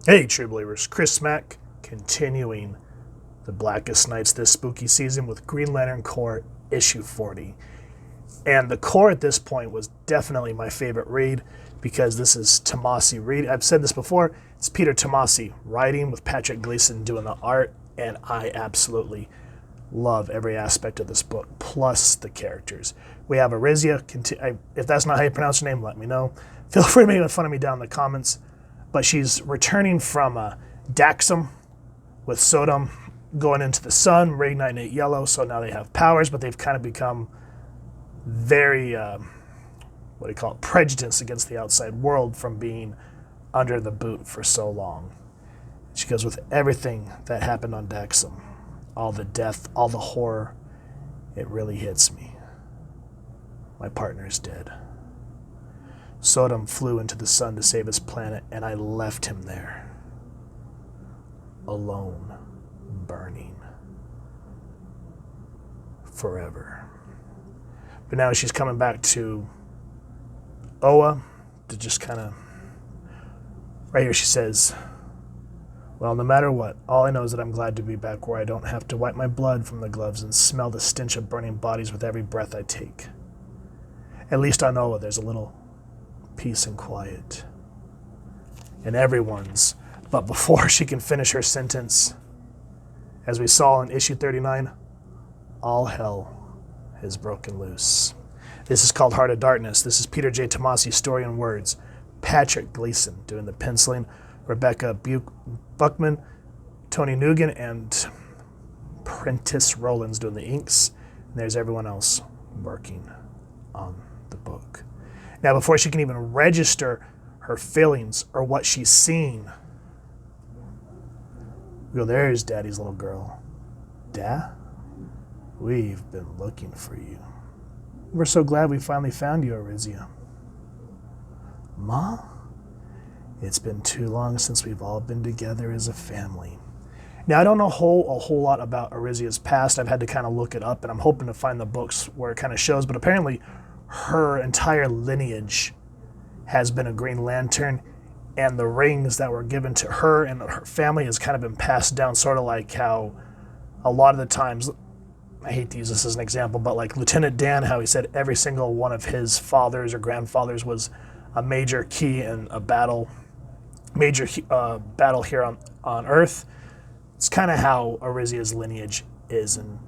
Hey, true believers, Chris Smack, continuing the Blackest Nights this spooky season with Green Lantern Corps issue 40. And the Corps at this point was definitely my favorite read because this is Tomasi read. I've said this before, it's Peter Tomasi writing with Patrick Gleason doing the art, and I absolutely love every aspect of this book, plus the characters. We have Arizia. If that's not how you pronounce her name, let me know. Feel free to make fun of me down in the comments. But she's returning from Daxam with Sodom going into the sun, reigniting yellow, so now they have powers, but they've kind of become very, prejudiced against the outside world from being under the boot for so long. She goes, with everything that happened on Daxam, all the death, all the horror, it really hits me. My partner is dead. Sodom flew into the sun to save his planet, and I left him there, alone, burning, forever. But now she's coming back to Oa to just kind of, right here she says, well, no matter what, all I know is that I'm glad to be back where I don't have to wipe my blood from the gloves and smell the stench of burning bodies with every breath I take. At least on Oa there's a little peace and quiet. And everyone's. But before she can finish her sentence, as we saw in issue 39, all hell has broken loose. This is called Heart of Darkness. This is Peter J. Tomasi's story in words. Patrick Gleason doing the penciling, Rebecca Buckman, Tony Nugent, and Prentice Rollins doing the inks. And there's everyone else working on the book. Now, before she can even register her feelings or what she's seen, we go, there's Daddy's little girl. Dad, we've been looking for you. We're so glad we finally found you, Arizia. Ma, it's been too long since we've all been together as a family. Now, I don't know a whole lot about Arizia's past. I've had to kind of look it up, and I'm hoping to find the books where it kind of shows, but apparently her entire lineage has been a Green Lantern, and the rings that were given to her and her family has kind of been passed down, sort of like how a lot of the times, I hate to use this as an example, but like Lieutenant Dan, how he said every single one of his fathers or grandfathers was a major key in a battle, battle here on Earth. It's kind of how Arizia's lineage is, and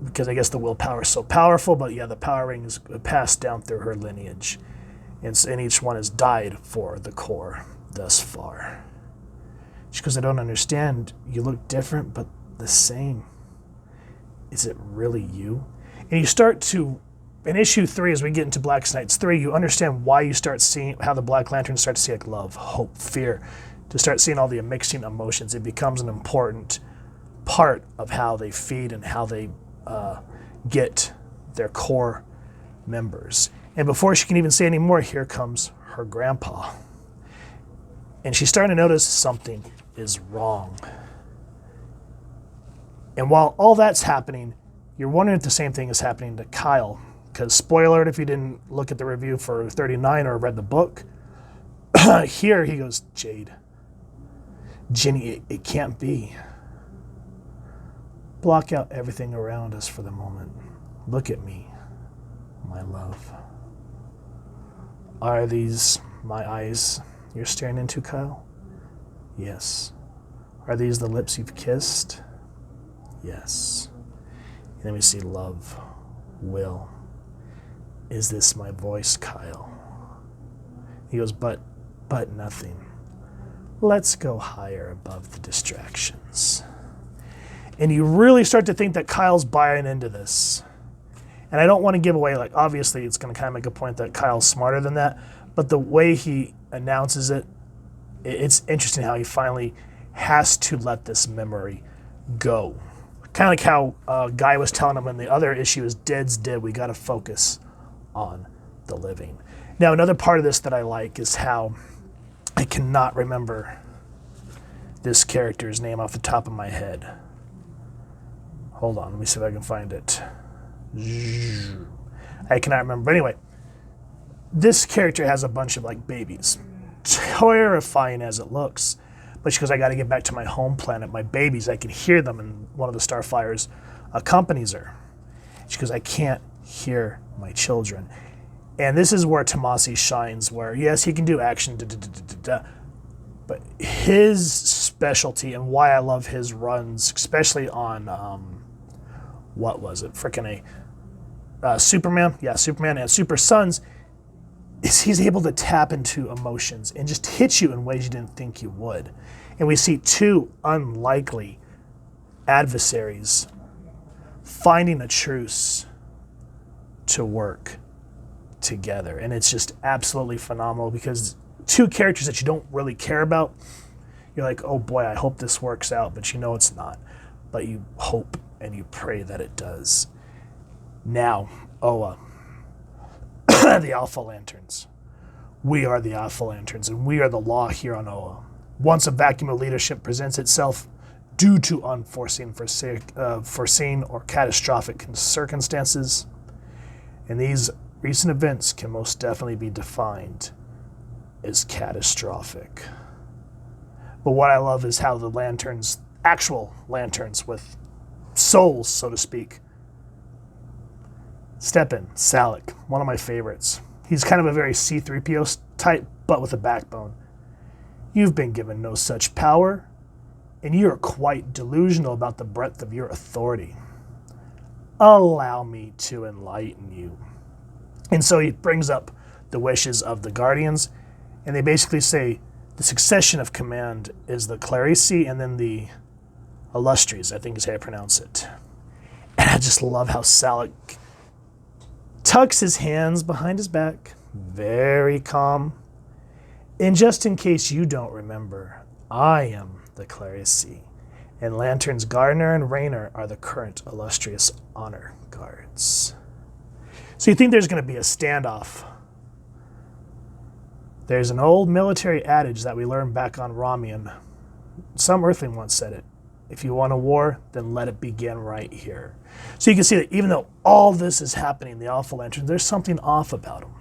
because I guess the willpower is so powerful, but yeah, the power rings passed down through her lineage. And each one has died for the Corps thus far. She goes, I don't understand. You look different, but the same. Is it really you? And you start to, in issue 3, as we get into Blackest Nights 3, you understand why you start seeing, how the Black Lanterns start to see like love, hope, fear, to start seeing all the mixing emotions. It becomes an important part of how they feed and how they get their Corps members. And before she can even say any more, here comes her grandpa. And she's starting to notice something is wrong. And while all that's happening, you're wondering if the same thing is happening to Kyle. Because spoiler alert, if you didn't look at the review for 39 or read the book, here he goes, Jade, Ginny, it can't be. Block out everything around us for the moment. Look at me, my love. Are these my eyes you're staring into, Kyle? Yes. Are these the lips you've kissed? Yes. And then we see love, will. Is this my voice, Kyle? He goes, but nothing. Let's go higher above the distractions. And you really start to think that Kyle's buying into this. And I don't want to give away, like, obviously it's going to kind of make a point that Kyle's smarter than that, but the way he announces it, it's interesting how he finally has to let this memory go. Kind of like how Guy was telling him in the other issue is dead's dead, we got to focus on the living. Now, another part of this that I like is how I cannot remember this character's name off the top of my head. Hold on, let me see if I can find it. I cannot remember. But anyway, this character has a bunch of like babies. Terrifying as it looks. But she goes, I got to get back to my home planet, my babies. I can hear them. And one of the Starflyers accompanies her. She goes, I can't hear my children. And this is where Tomasi shines, where, yes, he can do action, but his specialty and why I love his runs, especially on, what was it? Freaking Superman? Yeah, Superman and Super Sons, is he's able to tap into emotions and just hit you in ways you didn't think you would. And we see two unlikely adversaries finding a truce to work together. And it's just absolutely phenomenal because two characters that you don't really care about, you're like, oh boy, I hope this works out, but you know it's not. But you hope and you pray that it does. Now, Oa, the Alpha Lanterns. We are the Alpha Lanterns, and we are the law here on Oa. Once a vacuum of leadership presents itself due to unforeseen, foreseen or catastrophic circumstances, and these recent events can most definitely be defined as catastrophic. But what I love is how the lanterns, actual lanterns with souls, so to speak, step in. Salak, one of my favorites. He's kind of a very C-3PO type, but with a backbone. You've been given no such power, and you are quite delusional about the breadth of your authority. Allow me to enlighten you. And so he brings up the wishes of the Guardians, and they basically say the succession of command is the Clerici and then the Illustries, I think is how you pronounce it. And I just love how Salak tucks his hands behind his back, very calm. And just in case you don't remember, I am the Clerici, and Lanterns Gardner and Rayner are the current illustrious honor guards. So you think there's going to be a standoff. There's an old military adage that we learned back on Romulan. Some Earthling once said it. If you want a war, then let it begin right here. So you can see that even though all this is happening, the Alpha Lanterns, there's something off about them.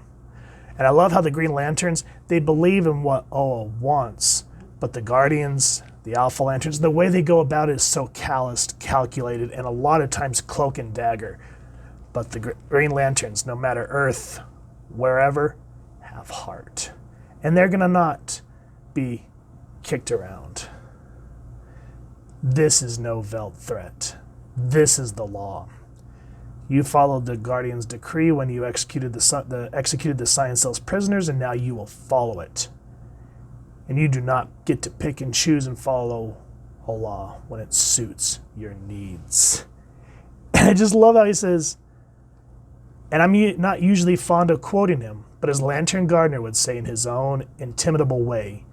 And I love how the Green Lanterns, they believe in what Oa wants, but the Guardians, the Alpha Lanterns, the way they go about it is so calloused, calculated, and a lot of times cloak and dagger. But the Green Lanterns, no matter Earth, wherever, have heart. And they're going to not be kicked around. This is no veiled threat. This is the law. You followed the Guardian's decree when you executed the Science Cell's prisoners, and now you will follow it. And you do not get to pick and choose and follow a law when it suits your needs. And I just love how he says, and I'm not usually fond of quoting him, but as Lantern Gardner would say in his own intimidable way,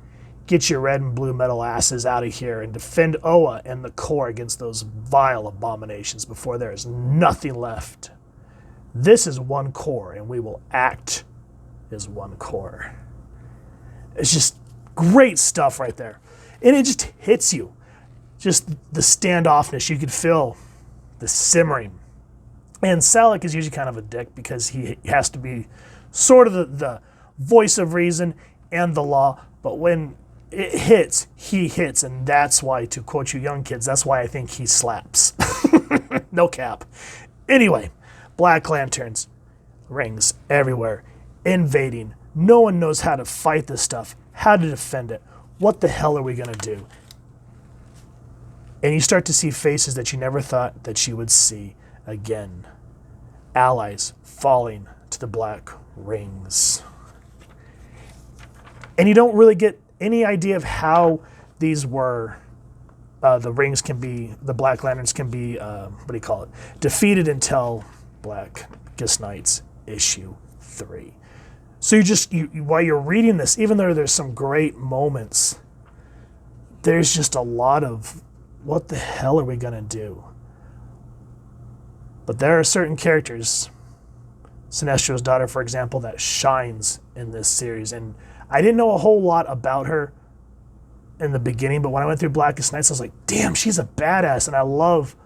get your red and blue metal asses out of here and defend Oa and the core against those vile abominations before there is nothing left. This is one core, and we will act as one core. It's just great stuff right there. And it just hits you. Just the standoffness. You could feel the simmering. And Salak is usually kind of a dick because he has to be sort of the voice of reason and the law. But when it hits, he hits. And that's why, to quote you young kids, that's why I think he slaps. No cap. Anyway, Black Lanterns, rings everywhere, invading. No one knows how to fight this stuff, how to defend it. What the hell are we going to do? And you start to see faces that you never thought that you would see again. Allies falling to the black rings. And you don't really get any idea of how these were, the rings can be, the Black Lanterns can be, defeated until Blackest Nights issue 3. So while you're reading this, even though there's some great moments, there's just a lot of, what the hell are we going to do? But there are certain characters, Sinestro's daughter, for example, that shines in this series. And I didn't know a whole lot about her in the beginning, but when I went through Blackest Nights, I was like, damn, she's a badass. And I love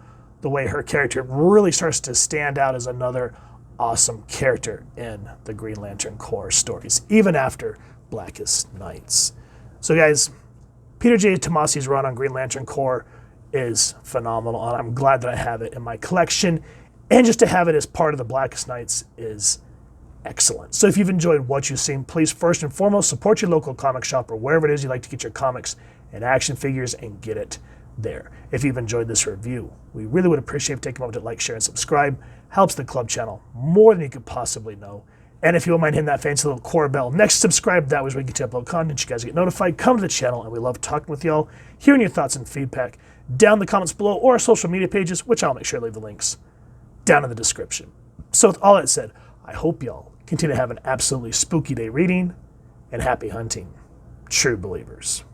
the way her character really starts to stand out as another awesome character in the Green Lantern Corps stories, even after Blackest Nights. So guys, Peter J. Tomasi's run on Green Lantern Corps is phenomenal, and I'm glad that I have it in my collection. And just to have it as part of the Blackest Nights is excellent. So if you've enjoyed what you've seen, please first and foremost support your local comic shop or wherever it is you like to get your comics and action figures, and get it there. If you've enjoyed this review, we really would appreciate taking a moment to like, share, and subscribe. Helps the club channel more than you could possibly know. And if you don't mind hitting that fancy little core bell next to subscribe, that was where you get to upload content. You guys get notified. Come to the channel, and we love talking with y'all, hearing your thoughts and feedback down in the comments below, or our social media pages, which I'll make sure to leave the links down in the description. So with all that said, I hope y'all continue to have an absolutely spooky day reading, and happy hunting, true believers.